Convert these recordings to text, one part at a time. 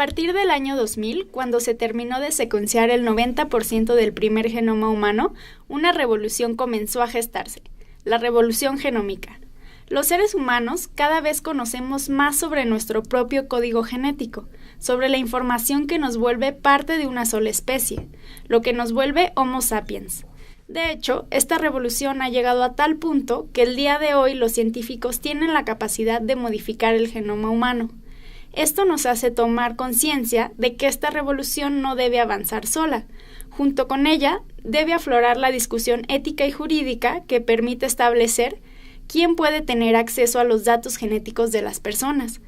partir del año 2000, cuando se terminó de secuenciar el 90% del primer genoma humano, una revolución comenzó a gestarse, la revolución genómica. Los seres humanos cada vez conocemos más sobre nuestro propio código genético, sobre la información que nos vuelve parte de una sola especie, lo que nos vuelve Homo sapiens. De hecho, esta revolución ha llegado a tal punto que el día de hoy los científicos tienen la capacidad de modificar el genoma humano. Esto nos hace tomar conciencia de que esta revolución no debe avanzar sola. Junto con ella, debe aflorar la discusión ética y jurídica que permite establecer quién puede tener acceso a los datos genéticos de las personas.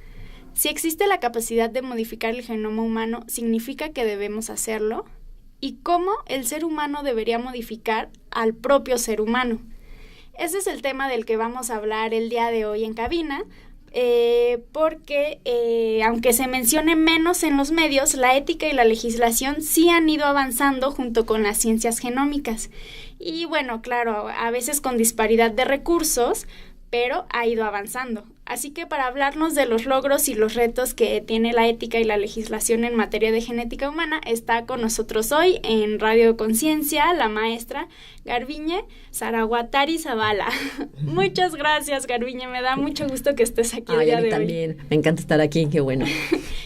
Si existe la capacidad de modificar el genoma humano, ¿significa que debemos hacerlo? ¿Y cómo el ser humano debería modificar al propio ser humano? Ese es el tema del que vamos a hablar el día de hoy en cabina, porque aunque se mencione menos en los medios, la ética y la legislación sí han ido avanzando junto con las ciencias genómicas. Y bueno, claro, a veces con disparidad de recursos, pero ha ido avanzando. Así que para hablarnos de los logros y los retos que tiene la ética y la legislación en materia de genética humana, está con nosotros hoy en Radio Conciencia la maestra Garbiñe Zaraguatari Zavala. Muchas gracias, Garbiñe, me da mucho gusto que estés aquí el día de hoy. También, me encanta estar aquí, qué bueno.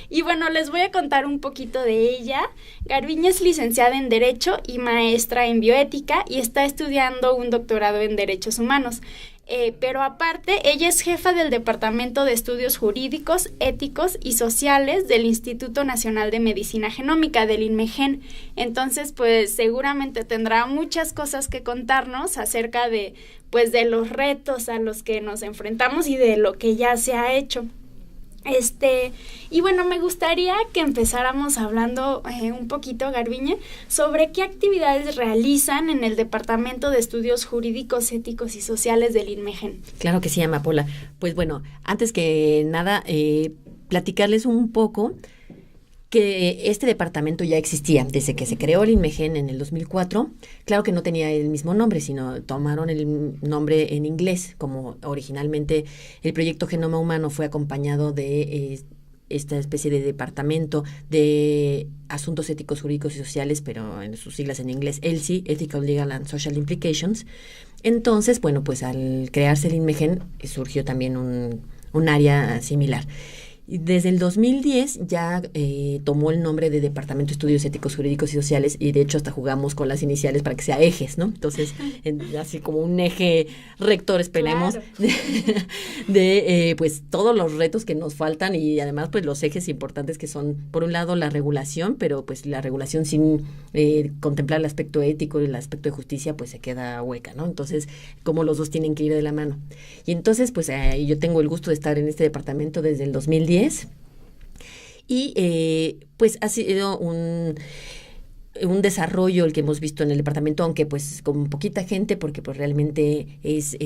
Y bueno, les voy a contar un poquito de ella. Garbiñe es licenciada en Derecho y maestra en Bioética y está estudiando un doctorado en Derechos Humanos. Pero aparte, ella es jefa del Departamento de Estudios Jurídicos, Éticos y Sociales del Instituto Nacional de Medicina Genómica, del INMEGEN. Entonces, pues seguramente tendrá muchas cosas que contarnos acerca de los retos a los que nos enfrentamos y de lo que ya se ha hecho. Y bueno, me gustaría que empezáramos hablando un poquito, Garbiñe, sobre qué actividades realizan en el Departamento de Estudios Jurídicos, Éticos y Sociales del INMEGEN. Claro que sí, Amapola. Pues bueno, antes que nada, platicarles un poco que este departamento ya existía desde que se creó el INMEGEN en el 2004. Claro que no tenía el mismo nombre, sino tomaron el nombre en inglés, como originalmente el proyecto Genoma Humano fue acompañado de esta especie de departamento de asuntos éticos, jurídicos y sociales, pero en sus siglas en inglés, ELSI, Ethical, Legal and Social Implications. Entonces, bueno, pues al crearse el INMEGEN surgió también un área similar. Y desde el 2010 ya tomó el nombre de Departamento de Estudios Éticos, Jurídicos y Sociales, y de hecho hasta jugamos con las iniciales para que sea ejes, ¿no? Entonces, así como un eje rector, esperemos, claro, de pues todos los retos que nos faltan y además pues los ejes importantes que son, por un lado, la regulación, pero pues la regulación sin contemplar el aspecto ético y el aspecto de justicia, pues se queda hueca, ¿no? Entonces, como los dos tienen que ir de la mano. Y entonces, pues yo tengo el gusto de estar en este departamento desde el 2010. Y pues ha sido un desarrollo el que hemos visto en el departamento, aunque pues con poquita gente, porque pues realmente es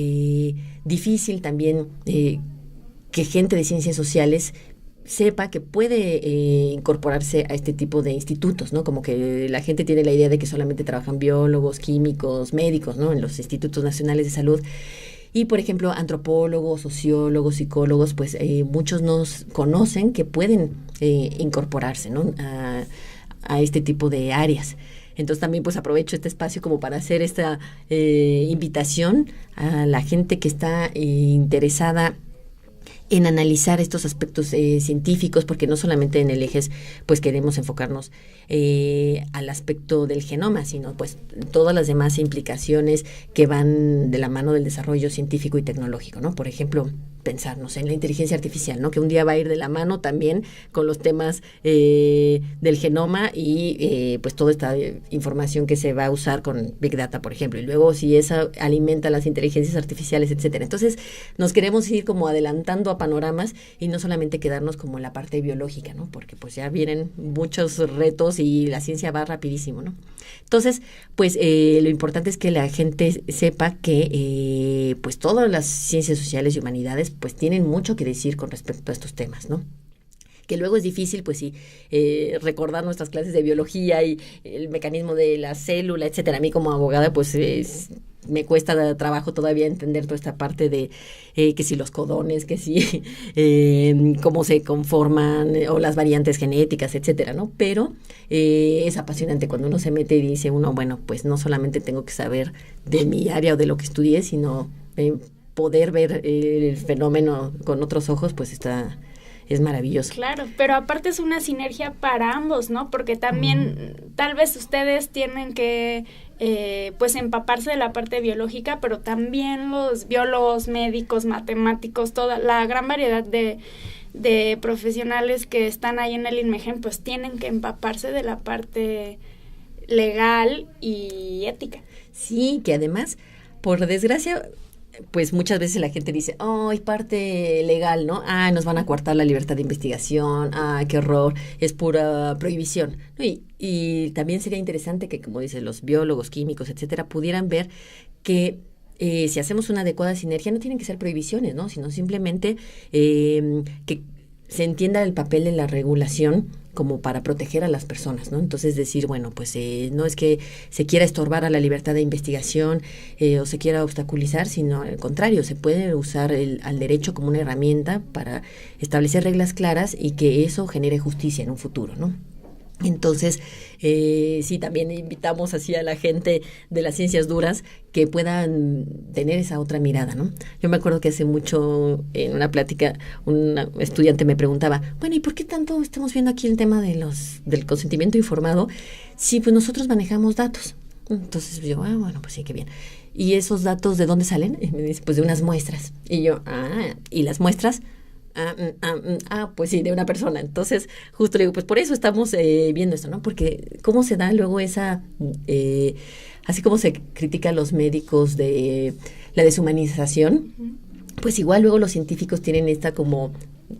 difícil también que gente de ciencias sociales sepa que puede incorporarse a este tipo de institutos, ¿no? Como que la gente tiene la idea de que solamente trabajan biólogos, químicos, médicos, ¿no? En los institutos nacionales de salud. Y, por ejemplo, antropólogos, sociólogos, psicólogos, pues muchos nos conocen que pueden incorporarse, ¿no? a este tipo de áreas. Entonces también pues aprovecho este espacio como para hacer esta invitación a la gente que está interesada en analizar estos aspectos científicos, porque no solamente en el EJES pues queremos enfocarnos al aspecto del genoma, sino pues todas las demás implicaciones que van de la mano del desarrollo científico y tecnológico, ¿no? Por ejemplo, pensarnos en la inteligencia artificial, ¿no? Que un día va a ir de la mano también con los temas del genoma y pues toda esta información que se va a usar con Big Data, por ejemplo, y luego si esa alimenta las inteligencias artificiales, etcétera. Entonces, nos queremos ir como adelantando a panoramas y no solamente quedarnos como en la parte biológica, ¿no? Porque pues ya vienen muchos retos y la ciencia va rapidísimo, ¿no? Entonces, pues lo importante es que la gente sepa que pues todas las ciencias sociales y humanidades pues tienen mucho que decir con respecto a estos temas, ¿no? Que luego es difícil, pues sí, recordar nuestras clases de biología y el mecanismo de la célula, etcétera. A mí como abogada, pues me cuesta trabajo todavía entender toda esta parte de que si los codones, que si cómo se conforman o las variantes genéticas, etcétera, ¿no? Pero es apasionante cuando uno se mete y dice uno, bueno, pues no solamente tengo que saber de mi área o de lo que estudié, sino poder ver el fenómeno con otros ojos, pues es maravilloso. Claro, pero aparte es una sinergia para ambos, ¿no? Porque también tal vez ustedes tienen que pues empaparse de la parte biológica, pero también los biólogos, médicos, matemáticos, toda la gran variedad de profesionales que están ahí en el INMEGEN, pues tienen que empaparse de la parte legal y ética. Sí, que además, por desgracia, pues muchas veces la gente dice, hay parte legal, ¿no? Nos van a coartar la libertad de investigación, qué horror, es pura prohibición, ¿no? Y también sería interesante que, como dicen los biólogos, químicos, etcétera, pudieran ver que si hacemos una adecuada sinergia no tienen que ser prohibiciones, ¿no? Sino simplemente que se entienda el papel de la regulación como para proteger a las personas, ¿no? Entonces decir, bueno, pues no es que se quiera estorbar a la libertad de investigación o se quiera obstaculizar, sino al contrario, se puede usar al derecho como una herramienta para establecer reglas claras y que eso genere justicia en un futuro, ¿no? Entonces, sí, también invitamos así a la gente de las ciencias duras que puedan tener esa otra mirada, ¿no? Yo me acuerdo que hace mucho, en una plática, un estudiante me preguntaba, bueno, ¿y por qué tanto estamos viendo aquí el tema del consentimiento informado? Sí, pues nosotros manejamos datos. Entonces yo, bueno, pues sí, qué bien. ¿Y esos datos de dónde salen? Y me dice, pues de unas muestras. Y yo, ¿y las muestras? Pues sí, de una persona. Entonces, justo le digo, pues por eso estamos viendo esto, ¿no? Porque cómo se da luego esa, así como se critica a los médicos de la deshumanización, pues igual luego los científicos tienen esta como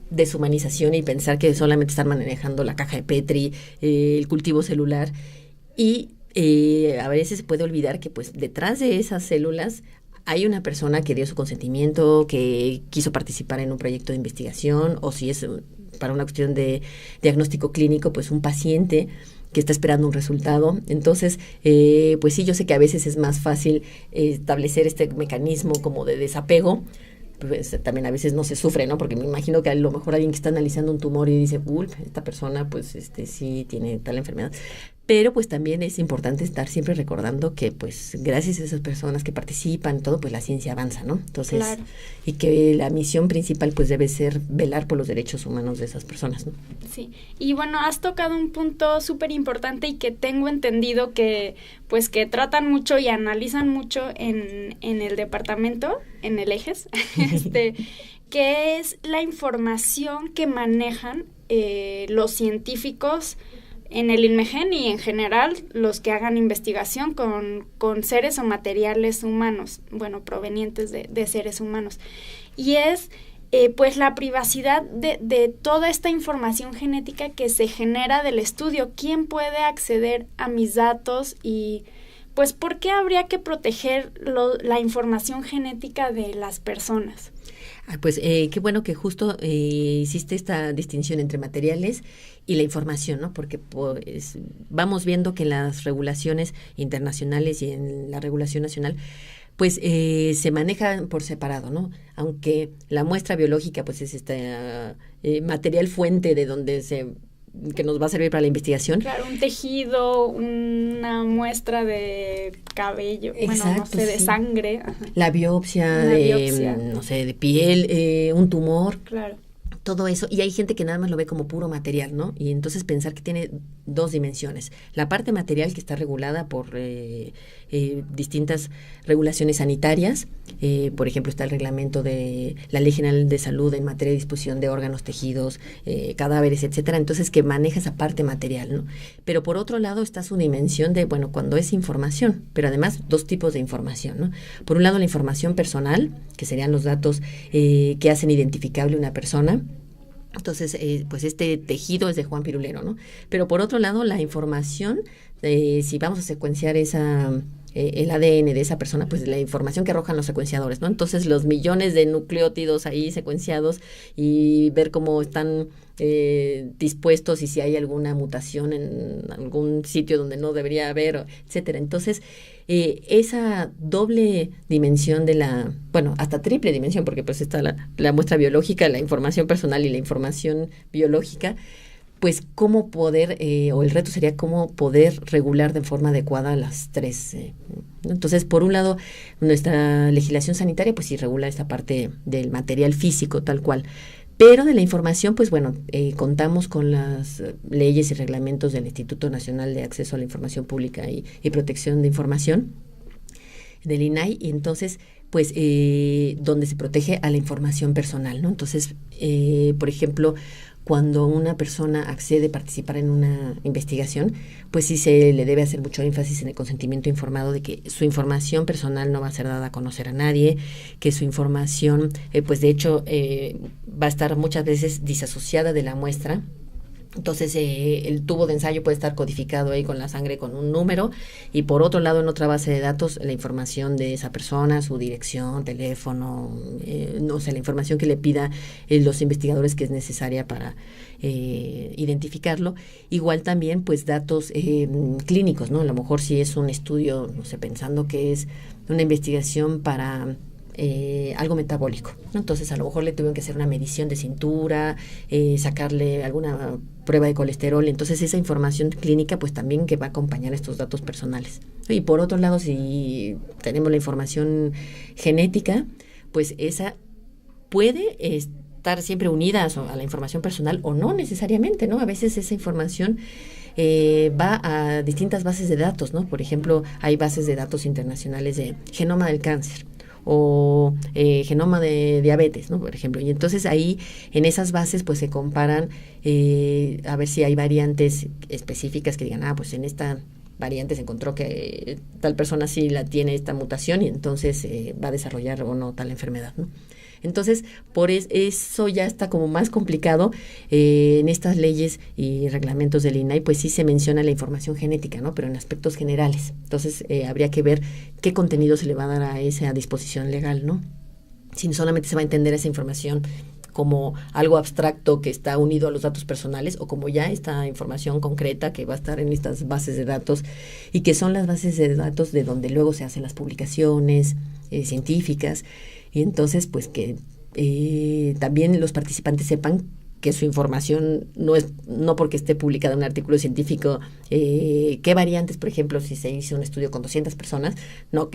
deshumanización y pensar que solamente están manejando la caja de Petri, el cultivo celular, y a veces se puede olvidar que pues detrás de esas células hay una persona que dio su consentimiento, que quiso participar en un proyecto de investigación, o si es para una cuestión de diagnóstico clínico, pues un paciente que está esperando un resultado. Entonces, pues sí, yo sé que a veces es más fácil establecer este mecanismo como de desapego, pues también a veces no se sufre, ¿no? Porque me imagino que a lo mejor alguien que está analizando un tumor y dice, esta persona pues sí tiene tal enfermedad. Pero pues también es importante estar siempre recordando que pues gracias a esas personas que participan, todo, pues la ciencia avanza, ¿no? Entonces, claro. Y que la misión principal pues debe ser velar por los derechos humanos de esas personas, ¿no? Sí, y bueno, has tocado un punto súper importante y que tengo entendido que pues que tratan mucho y analizan mucho en el departamento, en el EJES, que es la información que manejan los científicos en el INMEGEN y en general los que hagan investigación con seres o materiales humanos, bueno, provenientes de seres humanos. Y es pues la privacidad de toda esta información genética que se genera del estudio. ¿Quién puede acceder a mis datos? Y pues ¿por qué habría que proteger la información genética de las personas? Pues qué bueno que justo hiciste esta distinción entre materiales y la información, ¿no? Porque pues, vamos viendo que en las regulaciones internacionales y en la regulación nacional pues se manejan por separado, ¿no? Aunque la muestra biológica pues es este material fuente de donde que nos va a servir para la investigación. Claro, un tejido, una muestra de cabello, exacto, bueno, no sé, de sangre. Ajá. La biopsia, no sé, de piel, un tumor. Claro. Todo eso, y hay gente que nada más lo ve como puro material, ¿no? Y entonces pensar que tiene dos dimensiones. La parte material que está regulada por distintas regulaciones sanitarias, por ejemplo, está el reglamento de la Ley General de Salud en materia de disposición de órganos, tejidos, cadáveres, etcétera, entonces que maneja esa parte material, ¿no? Pero por otro lado está su dimensión de, bueno, cuando es información, pero además dos tipos de información, ¿no? Por un lado la información personal, que serían los datos que hacen identificable una persona. Entonces, pues este tejido es de Juan Pirulero, ¿no? Pero por otro lado, la información, si vamos a secuenciar esa el ADN de esa persona, pues la información que arrojan los secuenciadores, ¿no? Entonces los millones de nucleótidos ahí secuenciados y ver cómo están dispuestos y si hay alguna mutación en algún sitio donde no debería haber, etcétera. Entonces, esa doble dimensión hasta triple dimensión, porque pues está la muestra biológica, la información personal y la información biológica, pues cómo poder, o el reto sería cómo poder regular de forma adecuada las tres. ¿No? Entonces, por un lado, nuestra legislación sanitaria, pues sí regula esta parte del material físico tal cual, pero de la información, pues bueno, contamos con las leyes y reglamentos del Instituto Nacional de Acceso a la Información Pública y Protección de Información, del INAI, y entonces, pues, donde se protege a la información personal, ¿no? Entonces, por ejemplo, cuando una persona accede a participar en una investigación, pues sí se le debe hacer mucho énfasis en el consentimiento informado de que su información personal no va a ser dada a conocer a nadie, que su información, pues de hecho, va a estar muchas veces disasociada de la muestra. Entonces, el tubo de ensayo puede estar codificado ahí con la sangre con un número y por otro lado en otra base de datos la información de esa persona, su dirección, teléfono, no sé, la información que le pida los investigadores que es necesaria para identificarlo. Igual también pues datos clínicos, ¿no? A lo mejor si es un estudio, no sé, pensando que es una investigación para algo metabólico, ¿no? Entonces a lo mejor le tuvieron que hacer una medición de cintura, sacarle alguna prueba de colesterol, entonces esa información clínica pues también que va a acompañar estos datos personales. Y por otro lado, si tenemos la información genética, pues esa puede estar siempre unida a la información personal o no necesariamente, ¿no? A veces esa información va a distintas bases de datos, ¿no? Por ejemplo, hay bases de datos internacionales de genoma del cáncer o genoma de diabetes, ¿no? Por ejemplo, y entonces ahí en esas bases pues se comparan a ver si hay variantes específicas que digan, pues en esta variante se encontró que tal persona sí la tiene esta mutación y entonces va a desarrollar o no tal enfermedad, ¿no? Entonces, por eso ya está como más complicado en estas leyes y reglamentos del INAI, pues sí se menciona la información genética, ¿no? Pero en aspectos generales. Entonces, habría que ver qué contenido se le va a dar a esa disposición legal, ¿no? Si solamente se va a entender esa información como algo abstracto que está unido a los datos personales o como ya esta información concreta que va a estar en estas bases de datos y que son las bases de datos de donde luego se hacen las publicaciones científicas. Y entonces, pues que también los participantes sepan que su información no porque esté publicada en un artículo científico, qué variantes, por ejemplo, si se hizo un estudio con 200 personas, no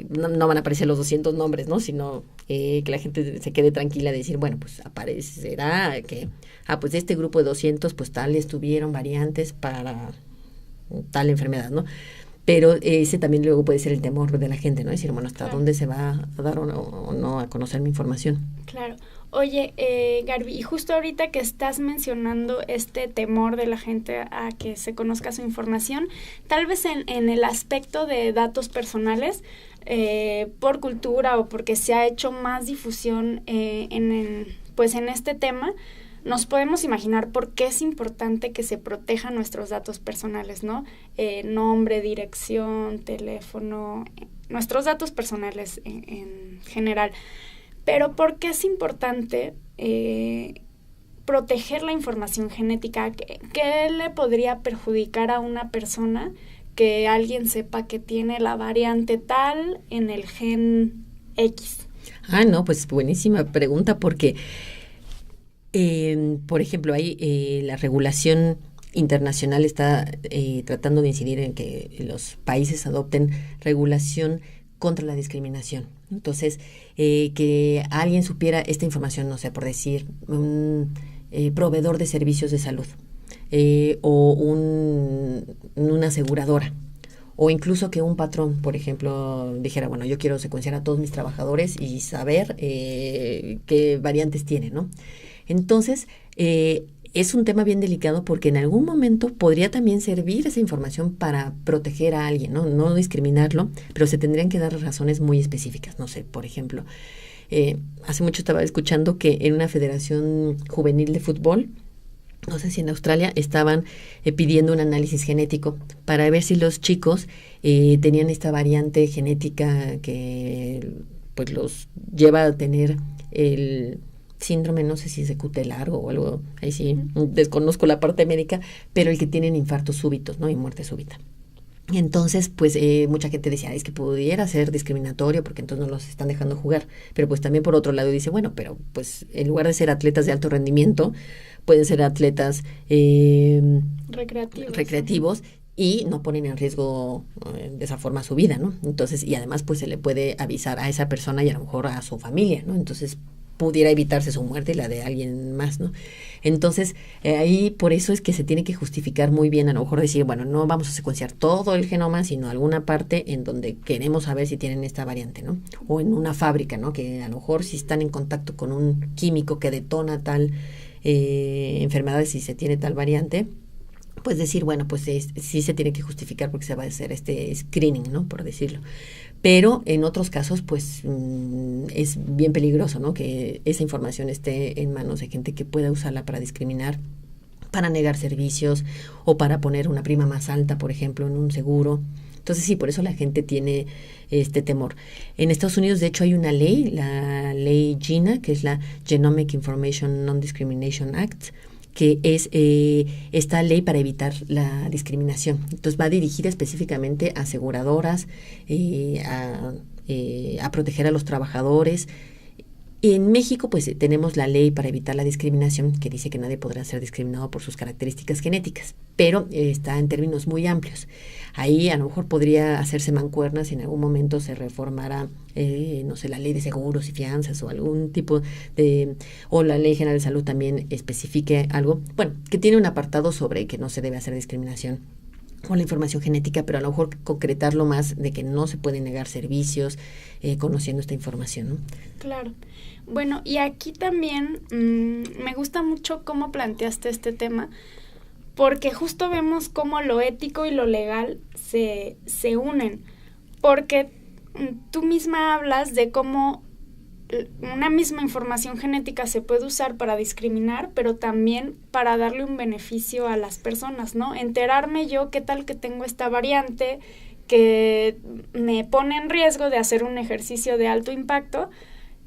van a aparecer los 200 nombres, ¿no? Sino que la gente se quede tranquila de decir, bueno, pues aparecerá que, pues de este grupo de 200, pues tales tuvieron variantes para tal enfermedad, ¿no? Pero ese también luego puede ser el temor de la gente, ¿no? Decir, bueno, ¿hasta dónde se va a dar o no a conocer mi información? Claro. Oye, Garbi, y justo ahorita que estás mencionando este temor de la gente a que se conozca su información, tal vez en el aspecto de datos personales, por cultura o porque se ha hecho más difusión en este tema, nos podemos imaginar por qué es importante que se protejan nuestros datos personales, ¿no? Nombre, dirección, teléfono, nuestros datos personales en general. Pero ¿por qué es importante proteger la información genética? ¿Qué le podría perjudicar a una persona que alguien sepa que tiene la variante tal en el gen X? No, pues buenísima pregunta porque por ejemplo, hay la regulación internacional está tratando de incidir en que los países adopten regulación contra la discriminación. Entonces, que alguien supiera esta información, no sé, por decir, un proveedor de servicios de salud o una aseguradora. O incluso que un patrón, por ejemplo, dijera, bueno, yo quiero secuenciar a todos mis trabajadores y saber qué variantes tienen, ¿no? Entonces, es un tema bien delicado porque en algún momento podría también servir esa información para proteger a alguien, ¿no? No discriminarlo, pero se tendrían que dar razones muy específicas. No sé, por ejemplo, hace mucho estaba escuchando que en una federación juvenil de fútbol no sé si en Australia, estaban pidiendo un análisis genético para ver si los chicos tenían esta variante genética que pues los lleva a tener el síndrome, no sé si es de QT largo o algo, ahí sí, desconozco la parte médica, pero el que tienen infartos súbitos, ¿no? Y muerte súbita. Entonces, pues mucha gente decía, es que pudiera ser discriminatorio porque entonces no los están dejando jugar. Pero pues también por otro lado dice, bueno, pero pues en lugar de ser atletas de alto rendimiento, pueden ser atletas recreativos y no ponen en riesgo de esa forma su vida, ¿no? Entonces, y además pues se le puede avisar a esa persona y a lo mejor a su familia, ¿no? Entonces pudiera evitarse su muerte y la de alguien más, ¿no? Entonces, ahí por eso es que se tiene que justificar muy bien, a lo mejor decir, bueno, no vamos a secuenciar todo el genoma, sino alguna parte en donde queremos saber si tienen esta variante, ¿no? O en una fábrica, ¿no? Que a lo mejor si están en contacto con un químico que detona tal enfermedad, si se tiene tal variante, pues decir, bueno, pues sí se tiene que justificar porque se va a hacer este screening, ¿no? Por decirlo. Pero en otros casos, pues es bien peligroso, ¿no? Que esa información esté en manos de gente que pueda usarla para discriminar, para negar servicios o para poner una prima más alta, por ejemplo, en un seguro. Entonces sí, por eso la gente tiene este temor. En Estados Unidos, de hecho, hay una ley, la ley GINA, que es la Genomic Information Non-Discrimination Act, que es esta ley para evitar la discriminación. Entonces va dirigida específicamente a aseguradoras, a proteger a los trabajadores. En México, pues tenemos la ley para evitar la discriminación que dice que nadie podrá ser discriminado por sus características genéticas, pero está en términos muy amplios. Ahí a lo mejor podría hacerse mancuernas si en algún momento se reformara, no sé, la ley de seguros y fianzas o algún tipo de, o la ley general de salud también especifique algo, bueno, que tiene un apartado sobre que no se debe hacer discriminación con la información genética, pero a lo mejor concretarlo más de que no se pueden negar servicios conociendo esta información, ¿no? Claro. Bueno, y aquí también me gusta mucho cómo planteaste este tema, porque justo vemos cómo lo ético y lo legal se unen, porque tú misma hablas de cómo una misma información genética se puede usar para discriminar, pero también para darle un beneficio a las personas, ¿no? Enterarme yo qué tal que tengo esta variante que me pone en riesgo de hacer un ejercicio de alto impacto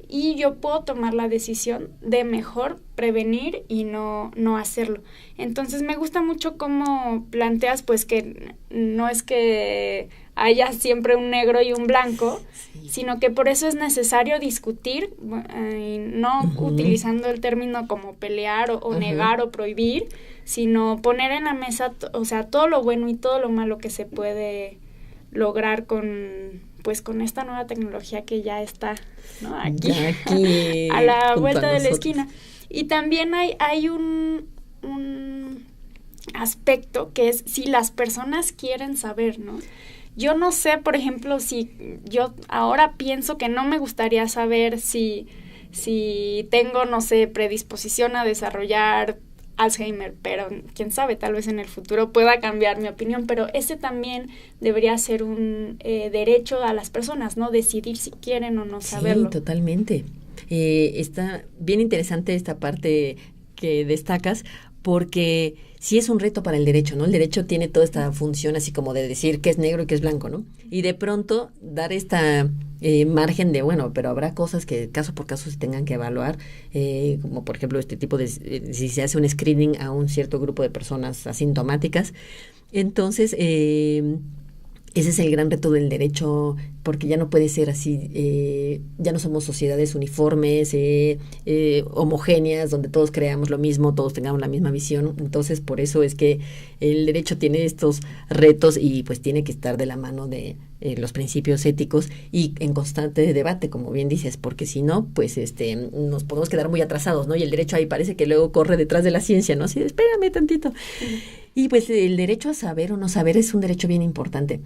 y yo puedo tomar la decisión de mejor prevenir y no hacerlo. Entonces me gusta mucho cómo planteas pues que no es que haya siempre un negro y un blanco, sí, sino que por eso es necesario discutir, no utilizando el término como pelear o negar o prohibir, sino poner en la mesa, o sea, todo lo bueno y todo lo malo que se puede lograr con esta nueva tecnología que ya está, ¿no? aquí a la vuelta de la esquina. Y también hay un aspecto que es si las personas quieren saber, ¿no? Yo no sé, por ejemplo, si yo ahora pienso que no me gustaría saber si tengo, no sé, predisposición a desarrollar Alzheimer, pero quién sabe, tal vez en el futuro pueda cambiar mi opinión, pero ese también debería ser un derecho a las personas, ¿no? Decidir si quieren o no saberlo. Sí, totalmente. Está bien interesante esta parte que destacas, porque sí es un reto para el derecho, ¿no? El derecho tiene toda esta función así como de decir qué es negro y qué es blanco, ¿no? Y de pronto dar esta margen de, bueno, pero habrá cosas que caso por caso se tengan que evaluar, como por ejemplo este tipo de, si se hace un screening a un cierto grupo de personas asintomáticas. Entonces, ese es el gran reto del derecho, porque ya no puede ser así, ya no somos sociedades uniformes, homogéneas, donde todos creamos lo mismo, todos tengamos la misma visión. Entonces, por eso es que el derecho tiene estos retos y pues tiene que estar de la mano de los principios éticos y en constante debate, como bien dices, porque si no, pues nos podemos quedar muy atrasados, ¿no? Y el derecho ahí parece que luego corre detrás de la ciencia, ¿no? Así, espérame tantito. Y pues el derecho a saber o no saber es un derecho bien importante.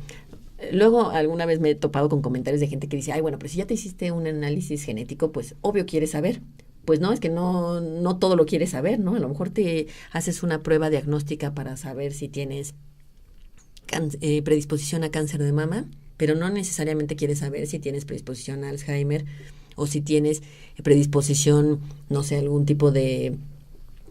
Luego alguna vez me he topado con comentarios de gente que dice, ay, bueno, pero si ya te hiciste un análisis genético, pues obvio quieres saber. Pues no, es que no todo lo quieres saber, ¿no? A lo mejor te haces una prueba diagnóstica para saber si tienes predisposición a cáncer de mama, pero no necesariamente quieres saber si tienes predisposición a Alzheimer o si tienes predisposición, no sé, algún tipo de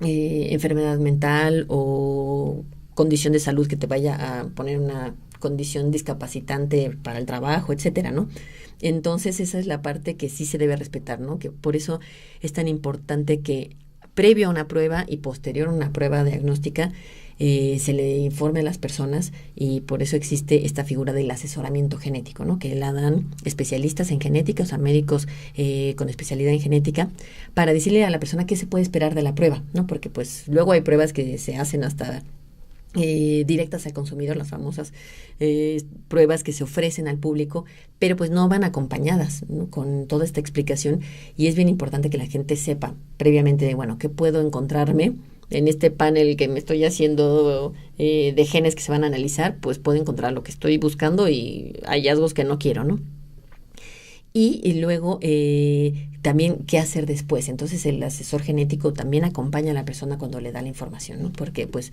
enfermedad mental o condición de salud que te vaya a poner una condición discapacitante para el trabajo, etcétera, ¿no? Entonces esa es la parte que sí se debe respetar, ¿no? Que por eso es tan importante que previo a una prueba y posterior a una prueba diagnóstica se le informe a las personas, y por eso existe esta figura del asesoramiento genético, ¿no? Que la dan especialistas en genética, o sea, médicos con especialidad en genética, para decirle a la persona qué se puede esperar de la prueba, ¿no? Porque pues luego hay pruebas que se hacen hasta directas al consumidor, las famosas pruebas que se ofrecen al público, pero pues no van acompañadas, ¿no? Con toda esta explicación, y es bien importante que la gente sepa previamente de, bueno, qué puedo encontrarme en este panel que me estoy haciendo de genes que se van a analizar. Pues puedo encontrar lo que estoy buscando y hallazgos que no quiero, ¿no? Y luego también qué hacer después. Entonces el asesor genético también acompaña a la persona cuando le da la información, ¿no? Porque pues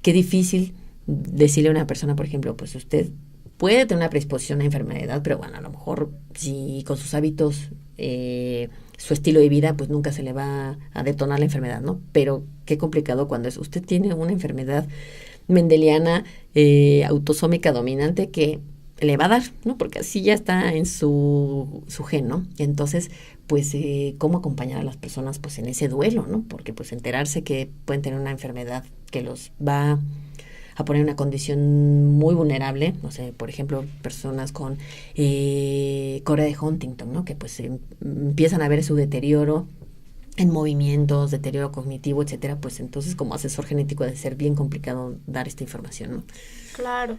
qué difícil decirle a una persona, por ejemplo, pues usted puede tener una predisposición a enfermedad, pero bueno, a lo mejor si con sus hábitos, su estilo de vida, pues nunca se le va a detonar la enfermedad, ¿no? Pero qué complicado cuando usted tiene una enfermedad mendeliana autosómica dominante que le va a dar, ¿no? Porque así ya está en su gen, ¿no? Entonces, pues, ¿cómo acompañar a las personas, pues, en ese duelo, ¿no? Porque, pues, enterarse que pueden tener una enfermedad que los va a poner en una condición muy vulnerable, no sé, por ejemplo, personas con Corea de Huntington, ¿no? Que, pues, empiezan a ver su deterioro en movimientos, deterioro cognitivo, etcétera. Pues, entonces, como asesor genético debe ser bien complicado dar esta información, ¿no? Claro.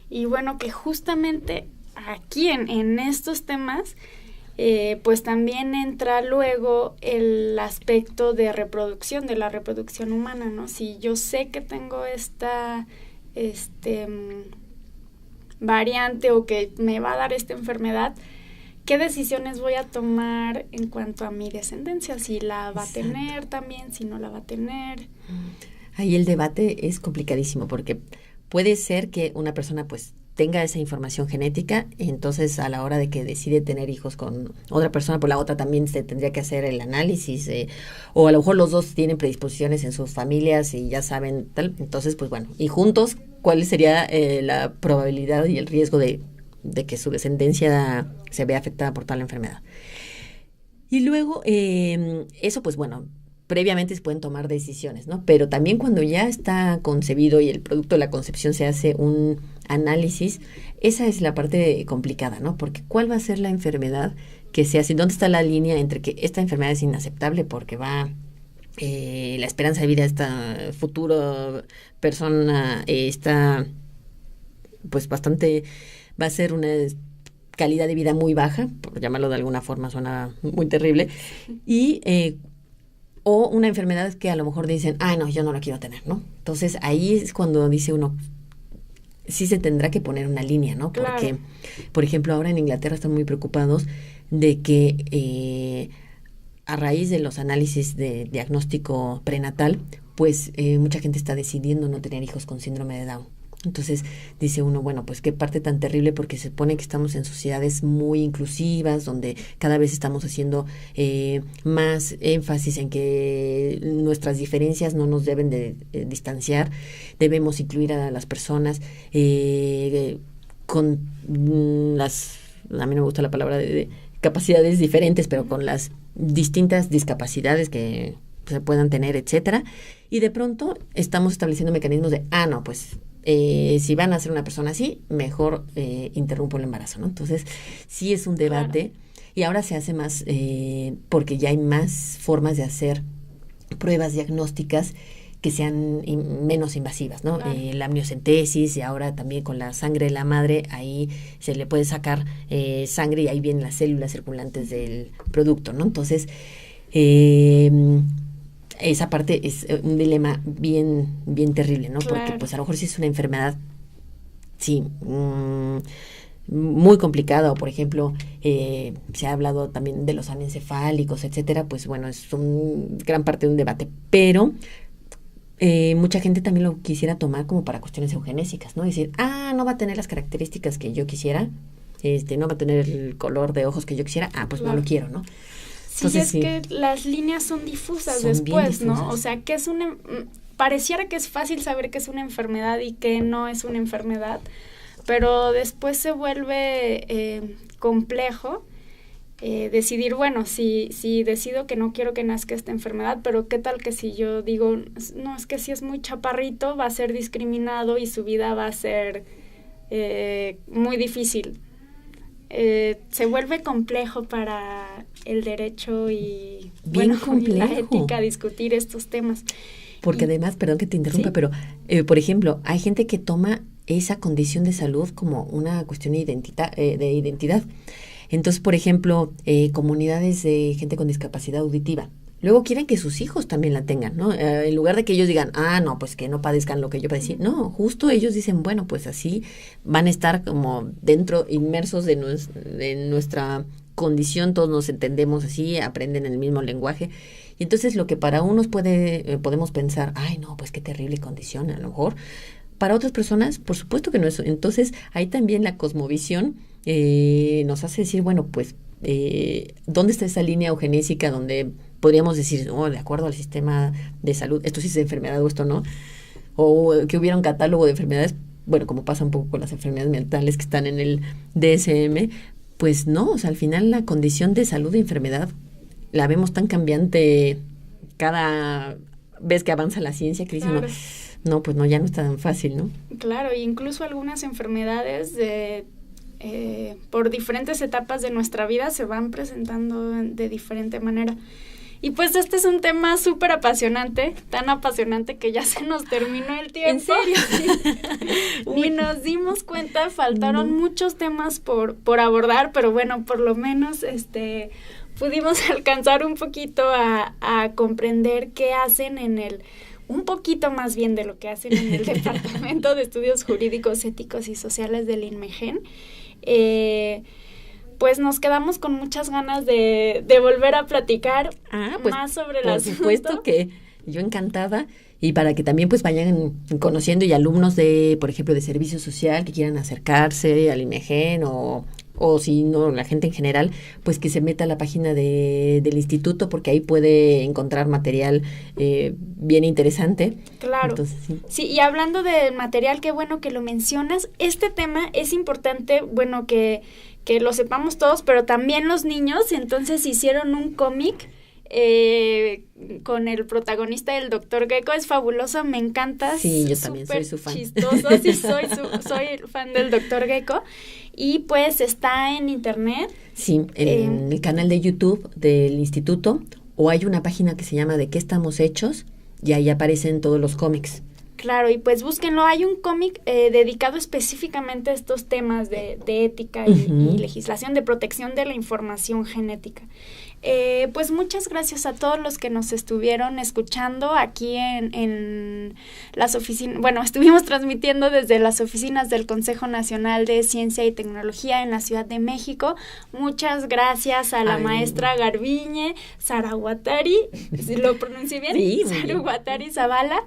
Y bueno, que justamente aquí en estos temas, pues también entra luego el aspecto de reproducción, de la reproducción humana, ¿no? Si yo sé que tengo esta variante o que me va a dar esta enfermedad, ¿qué decisiones voy a tomar en cuanto a mi descendencia? Si la va a tener también, si no la va a tener. Ahí el debate es complicadísimo, porque puede ser que una persona pues tenga esa información genética, y entonces a la hora de que decide tener hijos con otra persona, pues la otra también se tendría que hacer el análisis, o a lo mejor los dos tienen predisposiciones en sus familias y ya saben tal. Entonces, pues bueno, y juntos, ¿cuál sería la probabilidad y el riesgo de que su descendencia se vea afectada por tal enfermedad? Y luego, eso pues bueno, previamente se pueden tomar decisiones, ¿no? Pero también cuando ya está concebido y el producto de la concepción se hace un análisis, esa es la parte complicada, ¿no? Porque ¿cuál va a ser la enfermedad que se hace? ¿Dónde está la línea entre que esta enfermedad es inaceptable porque va la esperanza de vida de esta futura persona está pues bastante, va a ser una calidad de vida muy baja, por llamarlo de alguna forma, suena muy terrible, y o una enfermedad que a lo mejor dicen, ay no, yo no la quiero tener, ¿no? Entonces ahí es cuando dice uno, sí se tendrá que poner una línea, ¿no? Claro. Porque, por ejemplo, ahora en Inglaterra están muy preocupados de que a raíz de los análisis de diagnóstico prenatal, pues mucha gente está decidiendo no tener hijos con síndrome de Down. Entonces dice uno, bueno, pues qué parte tan terrible, porque se supone que estamos en sociedades muy inclusivas, donde cada vez estamos haciendo más énfasis en que nuestras diferencias no nos deben de distanciar, debemos incluir a las personas con a mí no me gusta la palabra de capacidades diferentes, pero con las distintas discapacidades que se puedan tener, etcétera. Y de pronto estamos estableciendo mecanismos de, no, pues si van a ser una persona así, mejor interrumpo el embarazo, ¿no? Entonces, sí es un debate. Claro. Y ahora se hace más, porque ya hay más formas de hacer pruebas diagnósticas que sean menos invasivas, ¿no? Claro. La amniocentesis, y ahora también con la sangre de la madre, ahí se le puede sacar sangre y ahí vienen las células circulantes del producto, ¿no? Entonces, esa parte es un dilema bien, bien terrible, ¿no? Claro. Porque pues a lo mejor si es una enfermedad, sí, muy complicada, o por ejemplo, se ha hablado también de los anencefálicos, etcétera, pues bueno, es gran parte de un debate, pero mucha gente también lo quisiera tomar como para cuestiones eugenésicas, ¿no? Decir, no va a tener las características que yo quisiera, no va a tener el color de ojos que yo quisiera, pues claro. No lo quiero, ¿no? Sí, entonces, que las líneas son difusas después, ¿no? O sea, que es pareciera que es fácil saber que es una enfermedad y que no es una enfermedad, pero después se vuelve complejo decidir, bueno, si decido que no quiero que nazca esta enfermedad, pero qué tal que si yo digo, no, es que si es muy chaparrito, va a ser discriminado y su vida va a ser muy difícil. Se vuelve complejo para el derecho y, bien complejo. Y la ética discutir estos temas. Porque además, perdón que te interrumpa, ¿sí? Pero, por ejemplo, hay gente que toma esa condición de salud como una cuestión de identidad. Entonces, por ejemplo, comunidades de gente con discapacidad auditiva, luego quieren que sus hijos también la tengan, ¿no? En lugar de que ellos digan, no, pues que no padezcan lo que yo padecí. No, justo ellos dicen, bueno, pues así van a estar como dentro, inmersos de nuestra condición, todos nos entendemos así, aprenden el mismo lenguaje. Y entonces lo que para unos podemos pensar, ay, no, pues qué terrible condición, a lo mejor. Para otras personas, por supuesto que no es. Entonces, ahí también la cosmovisión nos hace decir, bueno, pues, ¿dónde está esa línea eugenésica donde podríamos decir, de acuerdo al sistema de salud, esto sí es enfermedad o esto no? O que hubiera un catálogo de enfermedades, bueno, como pasa un poco con las enfermedades mentales que están en el DSM, pues no, o sea, al final la condición de salud y enfermedad la vemos tan cambiante cada vez que avanza la ciencia, que dicen, claro. No, pues no, ya no es tan fácil, ¿no? Claro, incluso algunas enfermedades por diferentes etapas de nuestra vida se van presentando de diferente manera. Y pues este es un tema súper apasionante, tan apasionante que ya se nos terminó el tiempo. ¿En serio? Ni nos dimos cuenta, faltaron muchos temas por abordar, pero bueno, por lo menos pudimos alcanzar un poquito a comprender qué hacen un poquito más bien de lo que hacen en el Departamento de Estudios Jurídicos, Éticos y Sociales del INMEGEN. Pues nos quedamos con muchas ganas de volver a platicar pues, más sobre el asunto. Por supuesto que yo encantada, y para que también pues vayan conociendo y alumnos de, por ejemplo, de servicio social que quieran acercarse al INMEGEN o si no, la gente en general, pues que se meta a la página del instituto, porque ahí puede encontrar material bien interesante. Claro. Entonces, sí, y hablando del material, qué bueno que lo mencionas. Este tema es importante, bueno, que lo sepamos todos, pero también los niños. Entonces hicieron un cómic con el protagonista del Dr. Gecko. Es fabuloso, me encanta. Sí, yo también soy su fan. Chistoso, sí, soy fan del Dr. Gecko. Y pues está en internet. Sí, en el canal de YouTube del instituto, o hay una página que se llama ¿De qué estamos hechos? Y ahí aparecen todos los cómics. Claro, y pues búsquenlo. Hay un cómic dedicado específicamente a estos temas de ética y legislación de protección de la información genética. Pues muchas gracias a todos los que nos estuvieron escuchando aquí en las oficinas. Bueno, estuvimos transmitiendo desde las oficinas del Consejo Nacional de Ciencia y Tecnología en la Ciudad de México. Muchas gracias a la maestra Garbiñe Zaraguatari, ¿si lo pronuncié bien? Sí, Zaraguatari Zavala,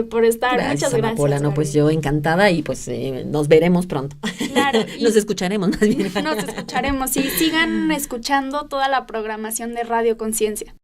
por estar. Muchas gracias. Amapola, no, pues yo encantada y pues nos veremos pronto. Claro. Nos escucharemos más bien. Nos escucharemos y sigan escuchando toda la programación de Radio Conciencia.